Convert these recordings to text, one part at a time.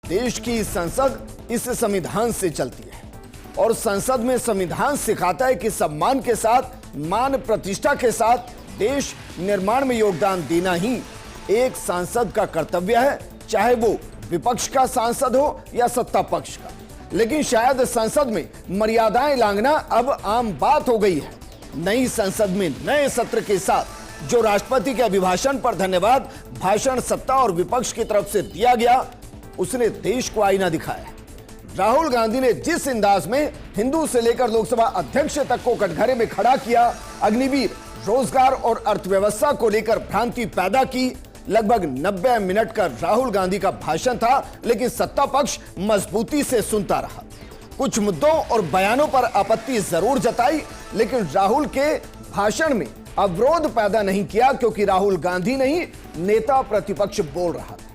देश की संसद इस संविधान से चलती है और संसद में संविधान सिखाता है कि सम्मान के साथ, मान प्रतिष्ठा के साथ देश निर्माण में योगदान देना ही एक सांसद का कर्तव्य है, चाहे वो विपक्ष का सांसद हो या सत्ता पक्ष का। लेकिन शायद संसद में मर्यादाएं लांघना अब आम बात हो गई है। नई संसद में नए सत्र के साथ जो राष्ट्रपति के अभिभाषण पर धन्यवाद भाषण सत्ता और विपक्ष की तरफ से दिया गया, उसने देश को आईना दिखाया। राहुल गांधी ने जिस अंदाज में हिंदू से लेकर लोकसभा अध्यक्ष तक को कटघरे में खड़ा किया, अग्निवीर, रोजगार और अर्थव्यवस्था को लेकर भ्रांति पैदा की। लगभग 90 मिनट का राहुल गांधी का भाषण था, लेकिन सत्ता पक्ष मजबूती से सुनता रहा। कुछ मुद्दों और बयानों पर आपत्ति जरूर जताई, लेकिन राहुल के भाषण में अवरोध पैदा नहीं किया, क्योंकि राहुल गांधी नहीं, नेता प्रतिपक्ष बोल रहा था।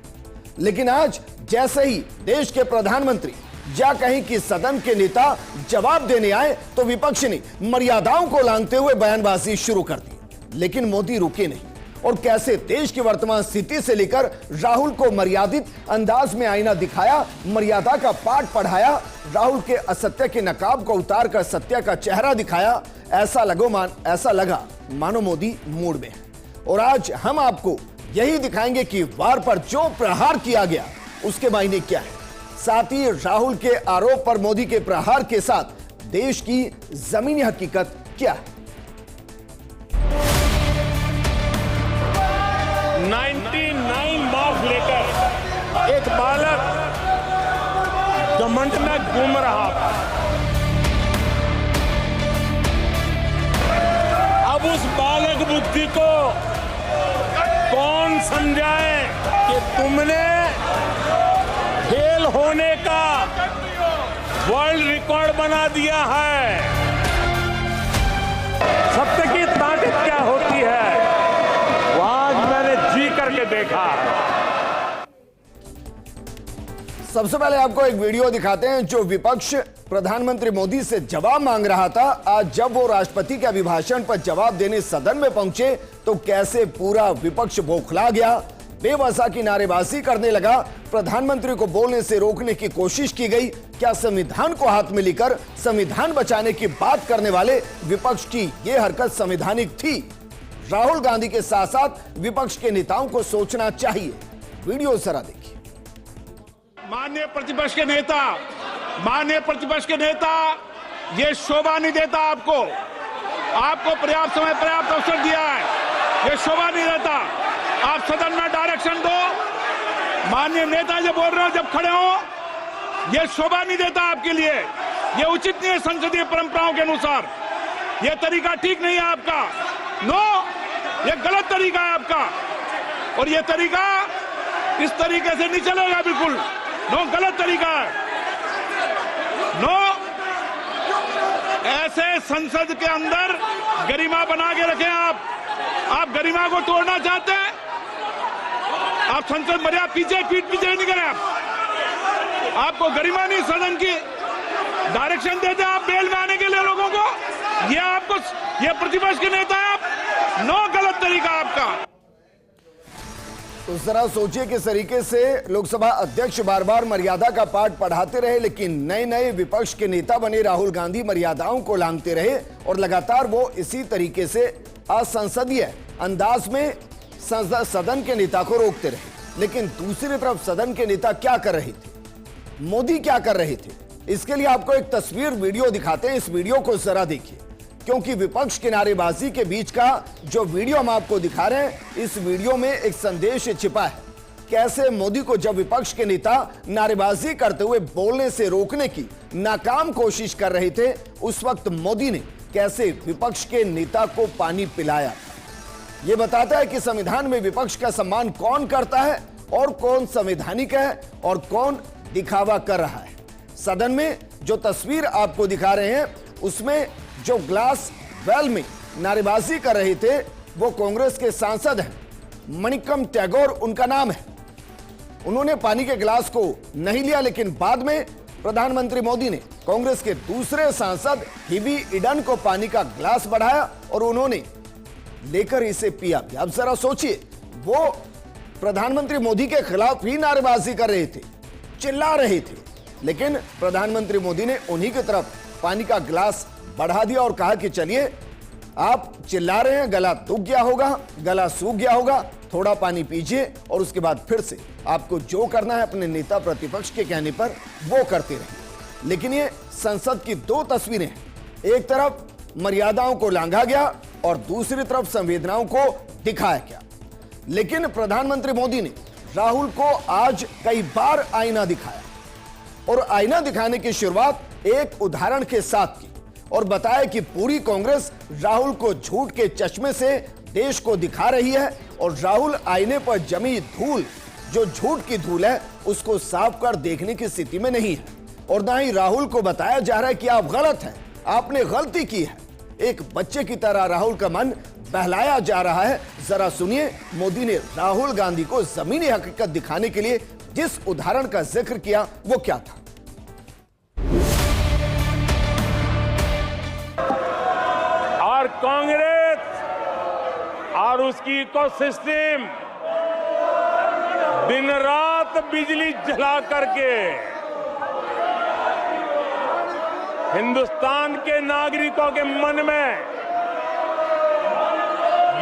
लेकिन आज जैसे ही देश के प्रधानमंत्री या कहीं कि सदन के नेता जवाब देने आए, तो विपक्ष ने मर्यादाओं को लांघते हुए बयानबाजी शुरू कर दी। लेकिन मोदी रुके नहीं और कैसे देश की वर्तमान स्थिति से लेकर राहुल को मर्यादित अंदाज में आईना दिखाया, मर्यादा का पाठ पढ़ाया, राहुल के असत्य के नकाब को उतारकर सत्य का चेहरा दिखाया। ऐसा लगा मानो मोदी मूड में है। और आज हम आपको यही दिखाएंगे कि वार पर जो प्रहार किया गया उसके मायने क्या है, साथ ही राहुल के आरोप पर मोदी के प्रहार के साथ देश की जमीनी हकीकत क्या है। 99 मार्क्स लेकर एक बालक घमंड में घूम रहा था। अब उस बालक बुद्धि को कौन समझाए कि तुमने फेल होने का वर्ल्ड रिकॉर्ड बना दिया है। सत्य की ताकत क्या होती है वो आज मैंने जी करके देखा। सबसे पहले आपको एक वीडियो दिखाते हैं जो विपक्ष प्रधानमंत्री मोदी से जवाब मांग रहा था। आज जब वो राष्ट्रपति के अभिभाषण पर जवाब देने सदन में पहुंचे तो कैसे पूरा विपक्ष बौखला गया, बेवजह की नारेबाजी करने लगा, प्रधानमंत्री को बोलने से रोकने की कोशिश की गई। क्या संविधान को हाथ में लेकर संविधान बचाने की बात करने वाले विपक्ष की यह हरकत संवैधानिक थी? राहुल गांधी के साथ साथ विपक्ष के नेताओं को सोचना चाहिए। वीडियो जरा देखिए। माननीय प्रतिपक्ष के नेता, ये शोभा नहीं देता आपको पर्याप्त समय पर्याप्त अवसर दिया है, ये शोभा नहीं देता। आप सदन में डायरेक्शन दो। माननीय नेता जब बोल रहे हो, जब खड़े हो, ये शोभा नहीं देता आपके लिए, ये उचित नहीं है संसदीय परंपराओं के अनुसार। ये तरीका ठीक नहीं है आपका। नो, ये गलत तरीका है आपका और ये तरीका इस तरीके से नहीं चलेगा बिल्कुल। नो, गलत तरीका है। नो, ऐसे संसद के अंदर गरिमा बना के रखें आप गरिमा को तोड़ना चाहते हैं। आप संसद मर्यादा पीठ पीछे नहीं करें। आपको गरिमा नहीं, सदन की डायरेक्शन देते आप बेल में आने के लिए लोगों को। ये प्रतिपक्ष के नेता है आप। नो, गलत तरीका आपका। तो जरा सोचिए किस तरीके से लोकसभा अध्यक्ष बार बार मर्यादा का पाठ पढ़ाते रहे, लेकिन नए विपक्ष के नेता बने राहुल गांधी मर्यादाओं को लांघते रहे और लगातार वो इसी तरीके से असंसदीय अंदाज में सदन के नेता को रोकते रहे। लेकिन दूसरी तरफ सदन के नेता क्या कर रहे थे, मोदी क्या कर रहे थे, इसके लिए आपको एक तस्वीर वीडियो दिखाते हैं। इस वीडियो को जरा देखिए, क्योंकि विपक्ष के नारेबाजी के बीच का जो वीडियो हम आपको दिखा रहे हैं, इस वीडियो में एक संदेश छिपा है। कैसे मोदी को जब विपक्ष के नेता नारेबाजी करते हुए बोलने से रोकने की नाकाम कोशिश कर रहे थे, उस वक्त मोदी ने कैसे विपक्ष के नेता को पानी पिलाया। यह बताता है कि संविधान में विपक्ष का सम्मान कौन करता है और कौन संवैधानिक है और कौन दिखावा कर रहा है। सदन में जो तस्वीर आपको दिखा रहे हैं, उसमें जो ग्लास वेल में नारेबाजी कर रहे थे वो कांग्रेस के सांसद हैं, मणिकम टैगोर उनका नाम है। उन्होंने पानी के गिलास को नहीं लिया, लेकिन बाद में प्रधानमंत्री मोदी ने कांग्रेस के दूसरे सांसद हिबी ईडन को पानी का गिलास बढ़ाया और उन्होंने लेकर इसे पिया। अब जरा सोचिए, वो प्रधानमंत्री मोदी के खिलाफ ही नारेबाजी कर रहे थे, चिल्ला रहे थे, लेकिन प्रधानमंत्री मोदी ने उन्हीं की तरफ पानी का गिलास बढ़ा दिया और कहा कि चलिए, आप चिल्ला रहे हैं, गला सूख गया होगा, गला सूख गया होगा, थोड़ा पानी पीजिए और उसके बाद फिर से आपको जो करना है अपने नेता प्रतिपक्ष के कहने पर वो करते रहिए। लेकिन ये संसद की दो तस्वीरें हैं, एक तरफ मर्यादाओं को लांघा गया और दूसरी तरफ संवेदनाओं को दिखाया गया। लेकिन प्रधानमंत्री मोदी ने राहुल को आज कई बार आईना दिखाया और आईना दिखाने की शुरुआत एक उदाहरण के साथ की और बताया कि पूरी कांग्रेस राहुल को झूठ के चश्मे से देश को दिखा रही है और राहुल आईने पर जमी धूल, जो झूठ की धूल है, उसको साफ कर देखने की स्थिति में नहीं है और ना ही राहुल को बताया जा रहा है कि आप गलत हैं, आपने गलती की है। एक बच्चे की तरह राहुल का मन बहलाया जा रहा है। जरा सुनिए, मोदी ने राहुल गांधी को जमीनी हकीकत दिखाने के लिए जिस उदाहरण का जिक्र किया वो क्या था। और कांग्रेस और उसकी इकोसिस्टम दिन रात बिजली जला करके हिंदुस्तान के नागरिकों के मन में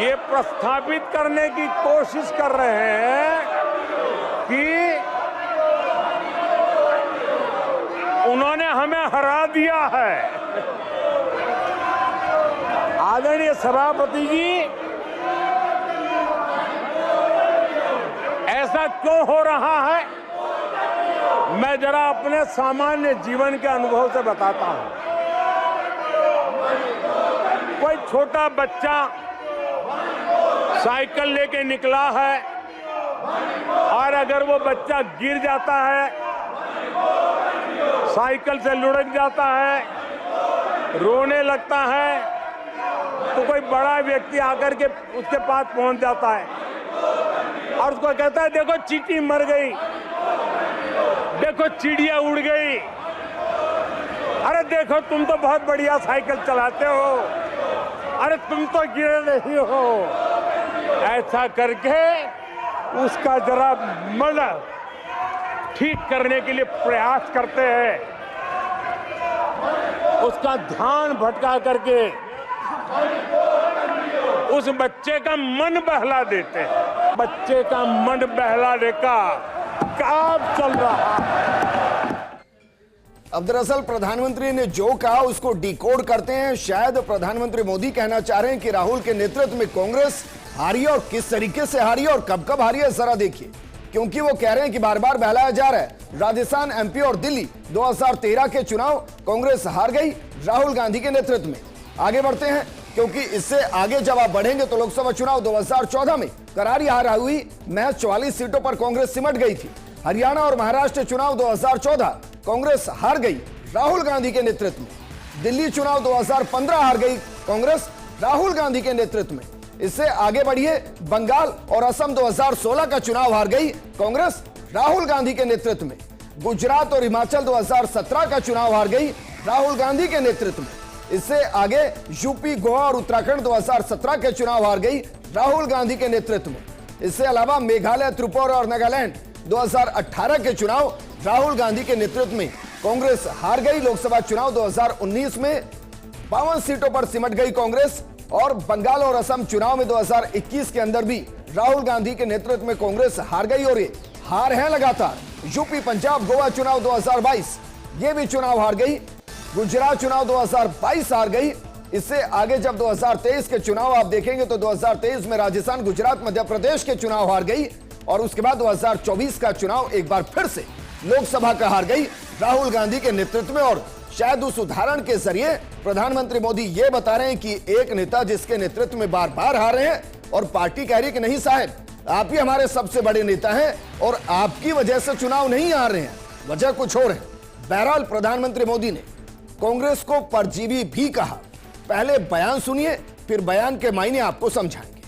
ये प्रस्थापित करने की कोशिश कर रहे हैं कि उन्होंने हमें हरा दिया है। आदरणीय सभापति जी, ऐसा क्यों हो रहा है, मैं जरा अपने सामान्य जीवन के अनुभव से बताता हूं। कोई छोटा बच्चा साइकिल लेके निकला है और अगर वो बच्चा गिर जाता है, साइकिल से लुढ़क जाता है, रोने लगता है, तो कोई बड़ा व्यक्ति आकर के उसके पास पहुंच जाता है और उसको कहता है, देखो चींटी मर गई, देखो चिड़िया उड़ गई, अरे देखो तुम तो बहुत बढ़िया साइकिल चलाते हो, अरे तुम तो गिरे नहीं हो। ऐसा करके उसका जरा मन ठीक करने के लिए प्रयास करते हैं, उसका ध्यान भटका करके उस बच्चे का मन बहला देते हैं। बच्चे का मन बहलाने का काम चल रहा है। अब दरअसल प्रधानमंत्री ने जो कहा उसको डिकोड करते हैं। शायद प्रधानमंत्री मोदी कहना चाह रहे हैं कि राहुल के नेतृत्व में कांग्रेस हारी और किस तरीके से हारी और कब कब हारी है जरा देखिए, क्योंकि वो कह रहे हैं कि बार बार बहलाया जा रहा है। राजस्थान, एमपी और दिल्ली 2013 के चुनाव कांग्रेस हार गई राहुल गांधी के नेतृत्व में। आगे बढ़ते हैं, क्योंकि इससे आगे जब आप बढ़ेंगे तो लोकसभा चुनाव 2014 में करारी हार हुई, महज 44 सीटों पर कांग्रेस सिमट गई थी। हरियाणा और महाराष्ट्र चुनाव 2014 कांग्रेस हार गई राहुल गांधी के नेतृत्व में। दिल्ली चुनाव 2015 हार गई कांग्रेस राहुल गांधी के नेतृत्व में। इससे आगे बढ़िए, बंगाल और असम 2016 का चुनाव हार गई कांग्रेस राहुल गांधी के नेतृत्व में। गुजरात और हिमाचल 2017 का चुनाव हार गई राहुल गांधी के नेतृत्व में। इससे आगे यूपी, गोवा और उत्तराखंड 2017 के चुनाव हार गई राहुल गांधी के नेतृत्व में। इससे अलावा मेघालय, त्रिपुरा और नागालैंड 2018 के चुनाव राहुल गांधी के नेतृत्व में कांग्रेस हार गई। लोकसभा चुनाव 2019 में 52 सीटों पर सिमट गई कांग्रेस और बंगाल और असम चुनाव में 2021 के अंदर भी राहुल गांधी के नेतृत्व में कांग्रेस हार गई और ये हार है लगातार। यूपी, पंजाब, गोवा चुनाव 2022 ये भी चुनाव हार गई। गुजरात चुनाव 2022 हार गई। इससे आगे जब 2023 के चुनाव आप देखेंगे तो 2023 में राजस्थान, गुजरात, मध्य प्रदेश के चुनाव हार गई और उसके बाद 2024 का चुनाव एक बार फिर से लोकसभा का हार गई राहुल गांधी के नेतृत्व में। और शायद उस उदाहरण के जरिए प्रधानमंत्री मोदी ये बता रहे हैं कि एक नेता जिसके नेतृत्व में बार बार हार रहे हैं और पार्टी कह रही है कि नहीं साहब, आप ही हमारे सबसे बड़े नेता हैं और आपकी वजह से चुनाव नहीं हार रहे हैं, वजह कुछ और है। बहरहाल प्रधानमंत्री मोदी ने कांग्रेस को परजीवी भी कहा। पहले बयान सुनिए, फिर बयान के मायने आपको समझाएंगे।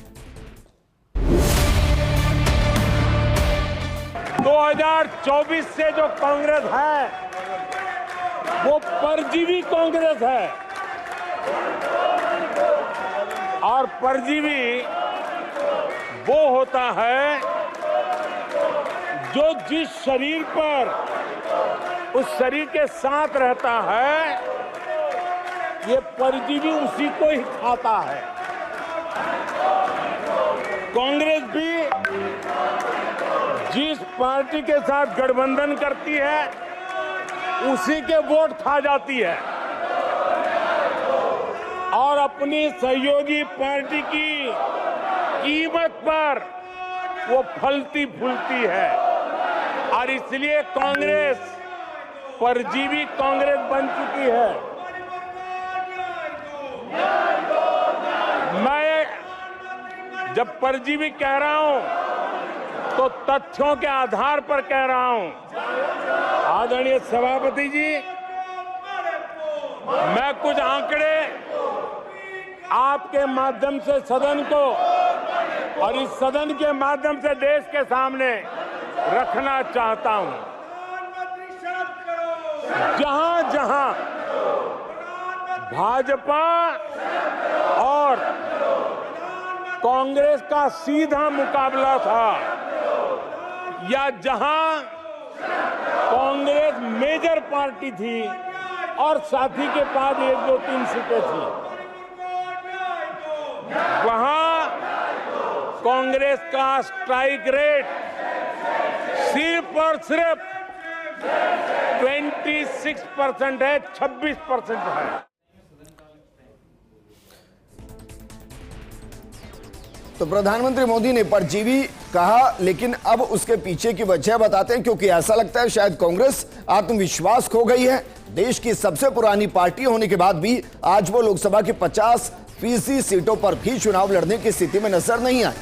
2024 से जो कांग्रेस है वो परजीवी कांग्रेस है और परजीवी वो होता है जो जिस शरीर पर उस शरीर के साथ रहता है, ये परजीवी उसी को ही खाता है। कांग्रेस भी जिस पार्टी के साथ गठबंधन करती है उसी के वोट खा जाती है और अपनी सहयोगी पार्टी की कीमत पर वो फलती फूलती है और इसलिए कांग्रेस परजीवी कांग्रेस बन चुकी है। मैं जब परजीवी कह रहा हूं तो तथ्यों के आधार पर कह रहा हूं। आदरणीय सभापति जी, मैं कुछ आंकड़े आपके माध्यम से सदन को और इस सदन के माध्यम से देश के सामने रखना चाहता हूं। जहां जहां भाजपा और कांग्रेस का सीधा मुकाबला था या जहां कांग्रेस मेजर पार्टी थी और साथी के पास 1, 2, 3 सीटें थी, वहां कांग्रेस का स्ट्राइक रेट सिर्फ और सिर्फ 26% है, 26% है। तो प्रधानमंत्री मोदी ने परजीवी कहा, लेकिन अब उसके पीछे की वजह बताते हैं, क्योंकि ऐसा लगता है शायद कांग्रेस आत्मविश्वास खो गई है। देश की सबसे पुरानी पार्टी होने के बाद भी आज वो लोकसभा की 50% सीटों पर भी चुनाव लड़ने की स्थिति में नजर नहीं आई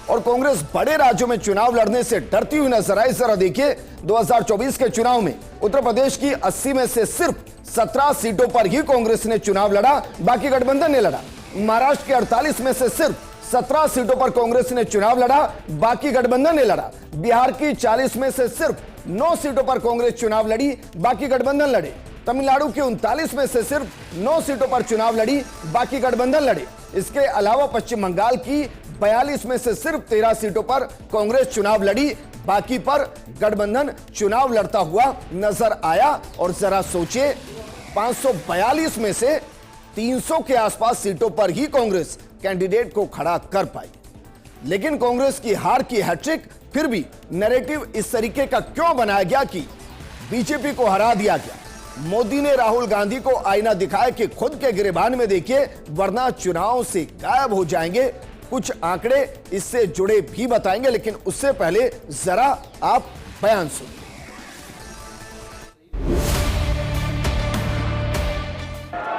और कांग्रेस बड़े राज्यों में चुनाव लड़ने से डरती हुई नजर आई। जरा देखिए, 2024 के चुनाव में उत्तर प्रदेश की 80 में से सिर्फ 17 सीटों पर ही कांग्रेस ने चुनाव लड़ा, बाकी गठबंधन ने लड़ा। महाराष्ट्र के 48 में से सिर्फ 17 सीटों पर कांग्रेस ने चुनाव लड़ा, बाकी गठबंधन ने लड़ा। बिहार की 40 में से सिर्फ 9 सीटों पर कांग्रेस चुनाव लड़ी, बाकी गठबंधन लड़े। तमिलनाडु की 39 में से सिर्फ 9 सीटों पर चुनाव लड़ी, बाकी गठबंधन लड़े। इसके अलावा पश्चिम बंगाल की 42 में से सिर्फ 13 सीटों पर कांग्रेस चुनाव लड़ी, बाकी पर गठबंधन चुनाव लड़ता हुआ नजर आया। और जरा सोचिए, 542 में से 300 के आसपास सीटों पर ही कांग्रेस कैंडिडेट को खड़ा कर पाई। लेकिन कांग्रेस की हार की हैट्रिक, फिर भी नैरेटिव इस तरीके का क्यों बनाया गया कि बीजेपी को हरा दिया गया। मोदी ने राहुल गांधी को आईना दिखाया कि खुद के गिरेबान में देखिए, वरना चुनाव से गायब हो जाएंगे। कुछ आंकड़े इससे जुड़े भी बताएंगे, लेकिन उससे पहले जरा आप बयान सुनिए।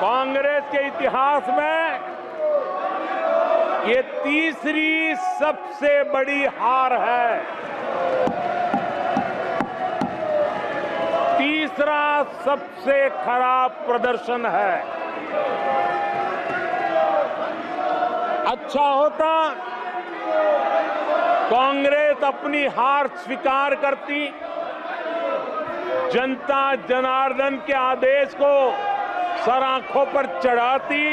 कांग्रेस के इतिहास में ये तीसरी सबसे बड़ी हार है, तीसरा सबसे खराब प्रदर्शन है। अच्छा होता कांग्रेस अपनी हार स्वीकार करती, जनता जनार्दन के आदेश को सर आंखों पर चढ़ाती।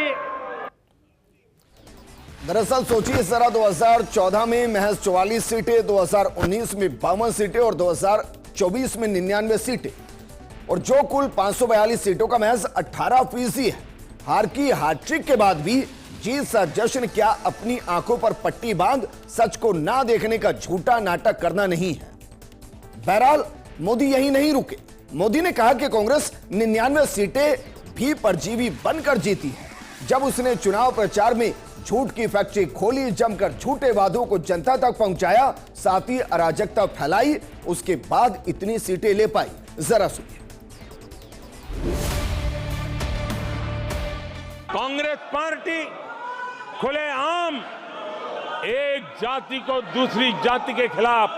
दरअसल सोचिए जरा, 2014 में महज 44 सीटें, 2019 में 52 सीटें और 2024 में 99 सीटें, और जो कुल 542 सीटों का महज 18% है। हार की हैट्रिक के बाद भी जीत सा जश्न क्या अपनी आंखों पर पट्टी बांध सच को ना देखने का झूठा नाटक करना नहीं है। बहरहाल मोदी यही नहीं रुके। मोदी ने कहा कि कांग्रेस 99 सीटें भी परजीवी बनकर जीती है। जब उसने चुनाव प्रचार में झूठ की फैक्ट्री खोली, जमकर झूठे वादों को जनता तक पहुंचाया, साथ ही अराजकता फैलाई, उसके बाद इतनी सीटें ले पाई। जरा सुनिए। कांग्रेस पार्टी खुलेआम एक जाति को दूसरी जाति के खिलाफ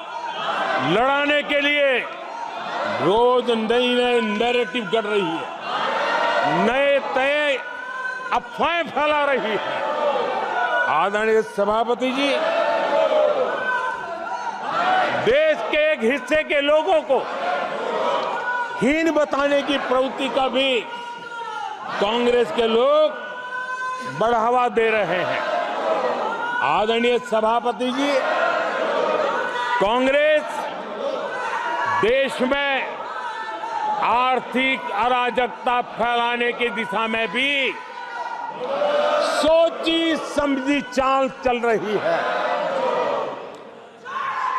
लड़ाने के लिए रोज नई नए नैरेटिव कर रही है, नए तय अफवाहें फैला रही है। आदरणीय सभापति जी, देश के एक हिस्से के लोगों को हीन बताने की प्रवृत्ति का भी कांग्रेस के लोग बढ़ावा दे रहे हैं। आदरणीय सभापति जी, कांग्रेस देश में आर्थिक अराजकता फैलाने की दिशा में भी सोची समझी चाल चल रही है।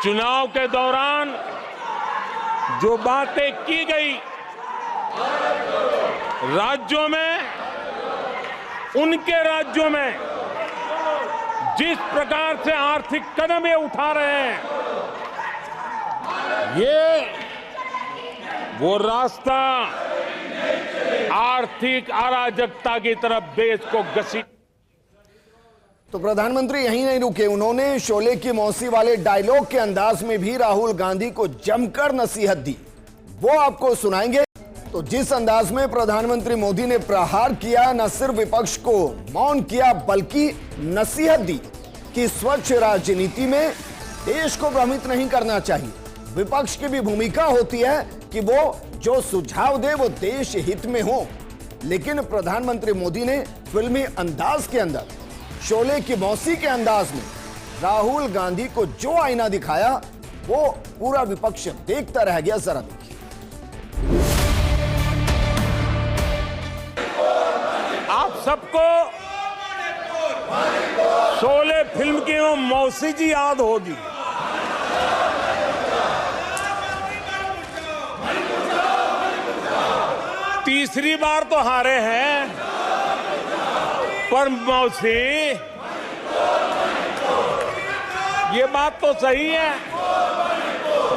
चुनाव के दौरान जो बातें की गई, राज्यों में, उनके राज्यों में जिस प्रकार से आर्थिक कदम ये उठा रहे हैं, ये वो रास्ता आर्थिक अराजकता की तरफ देश को घसीट। तो प्रधानमंत्री यहीं नहीं रुके, उन्होंने शोले की मौसी वाले डायलॉग के अंदाज में भी राहुल गांधी को जमकर नसीहत दी, वो आपको सुनाएंगे। तो जिस अंदाज में प्रधानमंत्री मोदी ने प्रहार किया, न सिर्फ विपक्ष को मौन किया बल्कि नसीहत दी कि स्वच्छ राजनीति में देश को भ्रमित नहीं करना चाहिए। विपक्ष की भी भूमिका होती है कि वो जो सुझाव दे वो देश हित में हो, लेकिन प्रधानमंत्री मोदी ने फिल्मी अंदाज के अंदर, शोले की मौसी के अंदाज में राहुल गांधी को जो आईना दिखाया वो पूरा विपक्ष देखता रह गया। जरा देखिए। आप सबको शोले फिल्म की वो मौसी जी याद होगी। तीसरी बार तो हारे हैं, पर मौसी, ये बात तो सही है,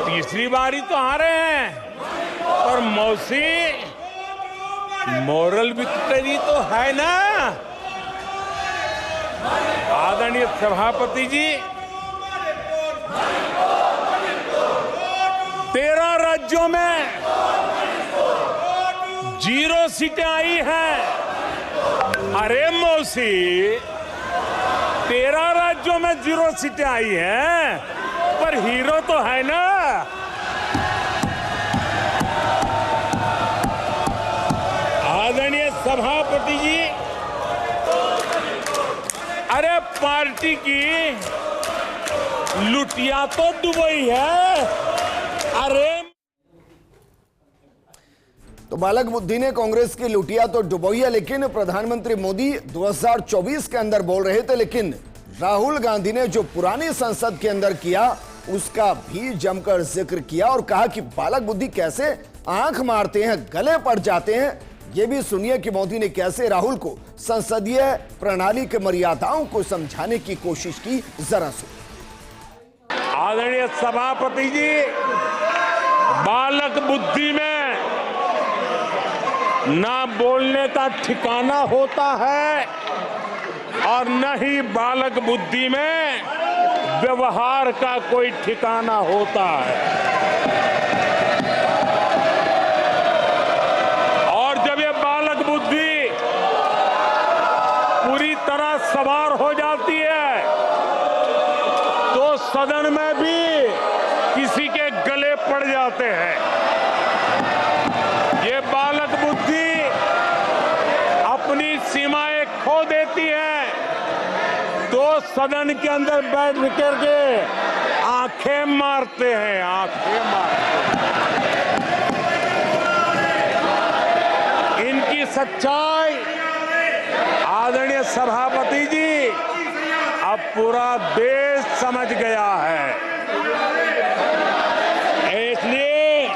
तीसरी बार ही तो हारे हैं, पर मौसी मोरल विक्ट्री तो है ना। आदरणीय सभापति जी, 13 राज्यों में 0 सीटें आई हैं। अरे मौसी, 13 राज्यों में 0 सीटें आई हैं, पर हीरो तो है ना। आदरणीय सभापति जी, अरे पार्टी की लुटिया तो दुबई है। अरे तो बालक बुद्धि ने कांग्रेस की लुटिया तो डुबोई है, लेकिन प्रधानमंत्री मोदी 2024 के अंदर बोल रहे थे, लेकिन राहुल गांधी ने जो पुरानी संसद के अंदर किया उसका भी जमकर जिक्र किया और कहा कि बालक बुद्धि कैसे आंख मारते हैं, गले पड़ जाते हैं। यह भी सुनिए कि मोदी ने कैसे राहुल को संसदीय प्रणाली के मर्यादाओं को समझाने की कोशिश की, जरा सुनिए। आदरणीय सभापति जी, बालक बुद्धि में ना बोलने का ठिकाना होता है और न ही बालक बुद्धि में व्यवहार का कोई ठिकाना होता है। और जब ये बालक बुद्धि पूरी तरह सवार हो जाती है तो सदन में भी किसी के गले पड़ जाते हैं। ये बालक बुद्धि अपनी सीमाएं खो देती है तो सदन के अंदर बैठ करके आंखें मारते हैं, आंखें मारते हैं। इनकी सच्चाई आदरणीय सभापति जी अब पूरा देश समझ गया है। इसलिए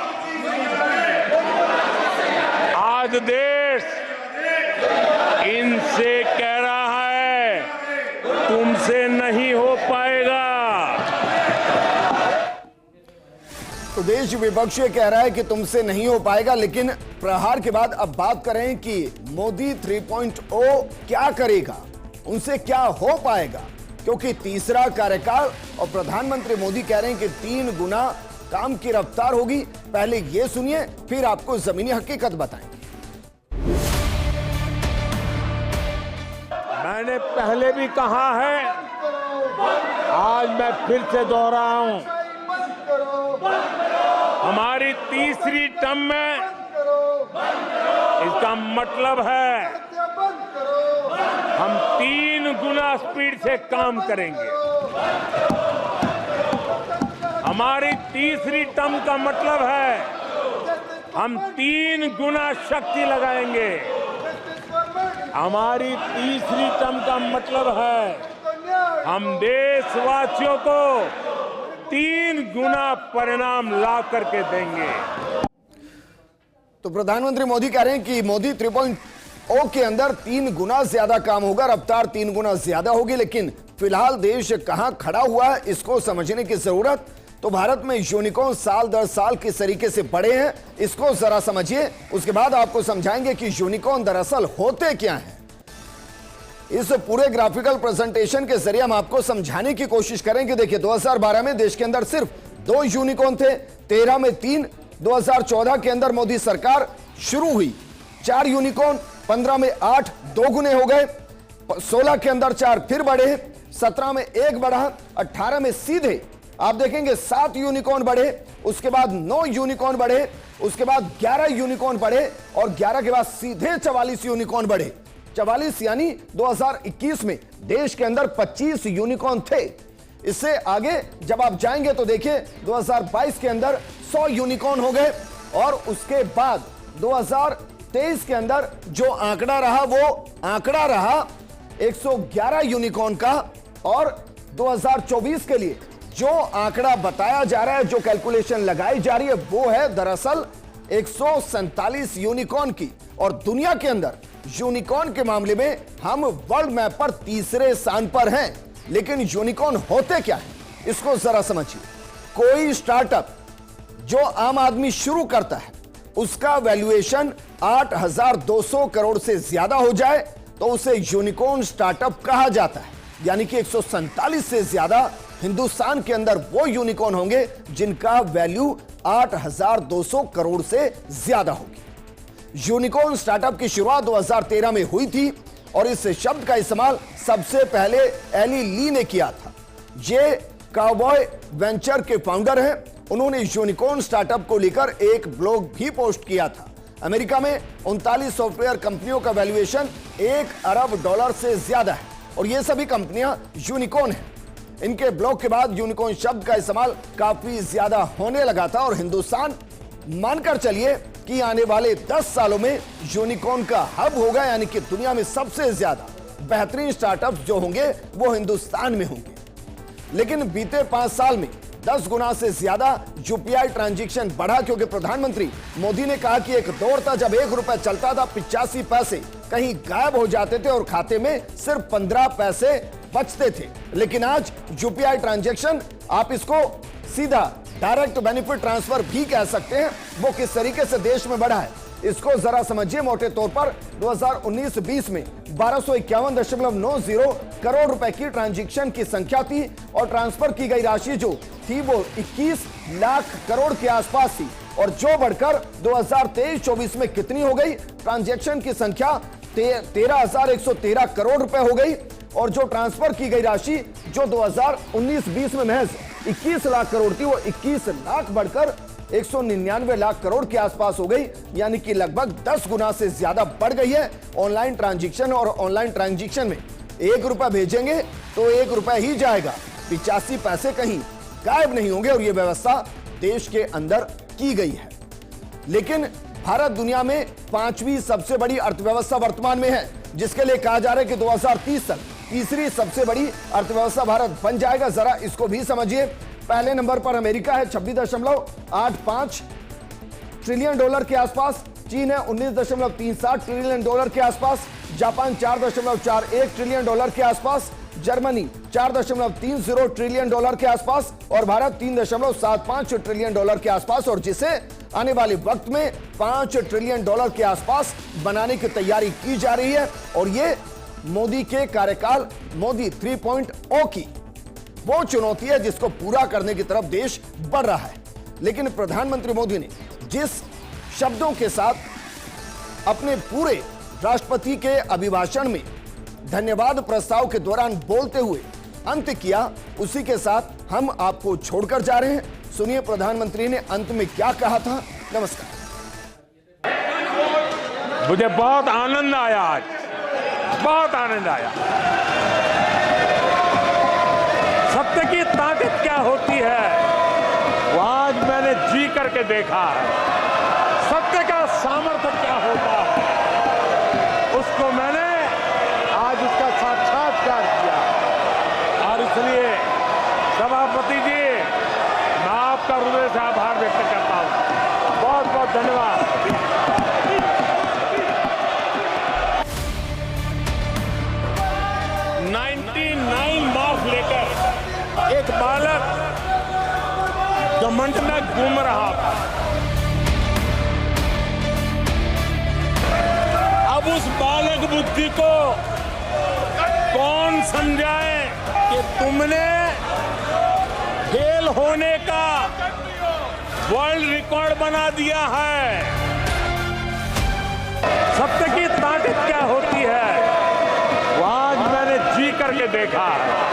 आज देश इनसे कह रहा है तुमसे नहीं हो पाएगा। तो देश विपक्ष ये कह रहा है कि तुमसे नहीं हो पाएगा, लेकिन प्रहार के बाद अब बात करें कि मोदी 3.0 क्या करेगा, उनसे क्या हो पाएगा, क्योंकि तीसरा कार्यकाल और प्रधानमंत्री मोदी कह रहे हैं कि 3 गुना काम की रफ्तार होगी। पहले ये सुनिए, फिर आपको जमीनी हकीकत बताएंगे। मैंने पहले भी कहा है, आज मैं फिर से दोहराऊं, हमारी तीसरी टर्म में इसका मतलब है हम 3 गुना स्पीड से काम करेंगे। हमारी तीसरी टर्म का मतलब है हम 3 गुना शक्ति लगाएंगे। हमारी तीसरी टर्म का मतलब है हम देशवासियों को 3 गुना परिणाम ला करके देंगे। तो प्रधानमंत्री मोदी कह रहे हैं कि मोदी 3.0 के अंदर 3 गुना ज्यादा काम होगा, रफ्तार 3 गुना ज्यादा होगी। लेकिन फिलहाल देश कहां खड़ा हुआ है इसको समझने की जरूरत। तो भारत में यूनिकॉर्न साल दर साल किस तरीके से बढ़े हैं इसको जरा समझिए, उसके बाद आपको समझाएंगे कि यूनिकॉर्न दरअसल होते क्या हैं। इस पूरे ग्राफिकल प्रेजेंटेशन के जरिए हम आपको समझाने की कोशिश करेंगे। देखिए 2012 में देश के अंदर सिर्फ 2 यूनिकॉर्न थे, 13 में 3, 2014 के अंदर मोदी सरकार शुरू हुई 4 यूनिकॉर्न, 15 में 8, 2 गुने हो गए, 16 के अंदर 4 फिर बढ़े, 17 में 1 बढ़ा, 18 में सीधे आप देखेंगे 7 यूनिकॉर्न बढ़े, उसके बाद 9 यूनिकॉर्न बढ़े, उसके बाद 11 यूनिकॉर्न बढ़े और 11 के बाद सीधे 44 यूनिकॉर्न बढ़े। 44 यानी 2021 में देश के अंदर 25 यूनिकॉर्न थे। इससे आगे जब आप जाएंगे तो देखिए 2022 के अंदर 100 यूनिकॉर्न हो गए और उसके बाद 2023 के अंदर जो आंकड़ा रहा वो आंकड़ा रहा 111 यूनिकॉर्न का और 2024 के लिए जो आंकड़ा बताया जा रहा है, जो कैलकुलेशन लगाई जा रही है वो है दरअसल 147 यूनिकॉर्न की। और दुनिया के अंदर यूनिकॉर्न के मामले में हम वर्ल्ड मैप पर तीसरे स्थान पर हैं। लेकिन यूनिकॉर्न होते क्या है इसको जरा समझिए। कोई स्टार्टअप जो आम आदमी शुरू करता है उसका वैल्यूएशन 8,200 करोड़ से ज्यादा हो जाए तो उसे यूनिकॉर्न स्टार्टअप कहा जाता है। यानी कि 147 से ज्यादा हिंदुस्तान के अंदर वो यूनिकॉर्न होंगे जिनका वैल्यू 8,200 करोड़ से ज्यादा होगी। यूनिकॉर्न स्टार्टअप की शुरुआत 2013 में हुई थी और इस शब्द का इस्तेमाल सबसे पहले एली ली ने किया था। ये काउबॉय वेंचर के फाउंडर हैं। उन्होंने यूनिकॉर्न स्टार्टअप को लेकर एक ब्लॉग भी पोस्ट किया था। अमेरिका में 39 सॉफ्टवेयर कंपनियों का वैल्यूएशन $1 अरब से ज्यादा है और ये सभी कंपनियां यूनिकॉर्न हैं। इनके ब्लॉग के बाद यूनिकॉर्न शब्द का इस्तेमाल काफी ज्यादा होने लगा था और हिंदुस्तान मानकर चलिए कि आने वाले 10 सालों में यूनिकॉर्न का हब होगा। यानी कि दुनिया में सबसे ज्यादा बेहतरीन स्टार्टअप्स जो होंगे वो हिंदुस्तान में होंगे। लेकिन बीते 5 साल में 10 गुना से ज्यादा यूपीआई ट्रांजैक्शन बढ़ा, क्योंकि प्रधानमंत्री मोदी ने कहा कि एक दौर था जब 1 रुपया चलता था 85 पैसे कहीं गायब हो जाते थे और खाते में सिर्फ 15 पैसे बचते थे। लेकिन आज यूपीआई ट्रांजैक्शन आप इसको सीधा डायरेक्ट बेनिफिट ट्रांसफर भी कह सकते हैं, वो किस तरीके से देश में बढ़ा है इसको जरा समझिए। मोटे तौर पर 2019-20 में 1251.90 करोड़ रुपए की ट्रांजैक्शन की संख्या थी और ट्रांसफर की गई राशि जो थी वो 21 लाख करोड़ के आसपास थी और जो बढ़कर 2023-24 में कितनी हो गई, ट्रांजैक्शन की संख्या 13,113 करोड़ रुपए हो गई और जो ट्रांसफर की गई राशि जो 2019-20 में महज 21 लाख करोड़ थी वो 21 लाख बढ़कर 199 लाख करोड़ के आसपास हो गई। यानी कि लगभग 10 गुना से ज्यादा बढ़ गई है ऑनलाइन ट्रांजैक्शन। और ऑनलाइन ट्रांजैक्शन में 1 रुपया भेजेंगे तो 1 रुपया ही जाएगा, 85 पैसे कहीं गायब नहीं होंगे और यह व्यवस्था देश के अंदर की गई है। लेकिन भारत दुनिया में 5वीं सबसे बड़ी अर्थव्यवस्था वर्तमान में है, जिसके लिए कहा जा रहा है कि 2030 तक तीसरी सबसे बड़ी अर्थव्यवस्था भारत बन जाएगा। जरा इसको भी समझिए। पहले नंबर पर अमेरिका है 26.85 ट्रिलियन डॉलर के आसपास, चीन है 19.37 ट्रिलियन डॉलर के आसपास, जापान 4.41 ट्रिलियन डॉलर के आसपास, जर्मनी 4.30 ट्रिलियन डॉलर के आसपास और भारत 3.75 ट्रिलियन डॉलर के आसपास, और जिसे आने वाले वक्त में 5 ट्रिलियन डॉलर के आसपास बनाने की तैयारी की जा रही है। और ये मोदी के कार्यकाल मोदी 3.0 की वो चुनौती है जिसको पूरा करने की तरफ देश बढ़ रहा है। लेकिन प्रधानमंत्री मोदी ने जिस शब्दों के साथ अपने पूरे राष्ट्रपति के अभिभाषण में धन्यवाद प्रस्ताव के दौरान बोलते हुए अंत किया, उसी के साथ हम आपको छोड़कर जा रहे हैं। सुनिए प्रधानमंत्री ने अंत में क्या कहा था। नमस्कार। मुझे बहुत आनंद आया, आज बहुत आनंद आया। सत्य की ताकत क्या होती है वो आज मैंने जी करके देखा है। सत्य का सामर्थ्य क्या होता है, उसको मैंने आज उसका साक्षात्कार किया। और इसलिए सभापति जी, मैं आपका हृदय से आभार व्यक्त करता हूं। बहुत बहुत धन्यवाद। 99 मार्क्स लेकर एक बालक घमंड में घूम रहा था। अब उस बालक बुद्धि को कौन समझाए कि तुमने फेल होने का वर्ल्ड रिकॉर्ड बना दिया है। सत्य की ताकत क्या होती है वो आज मैंने जी करके देखा है।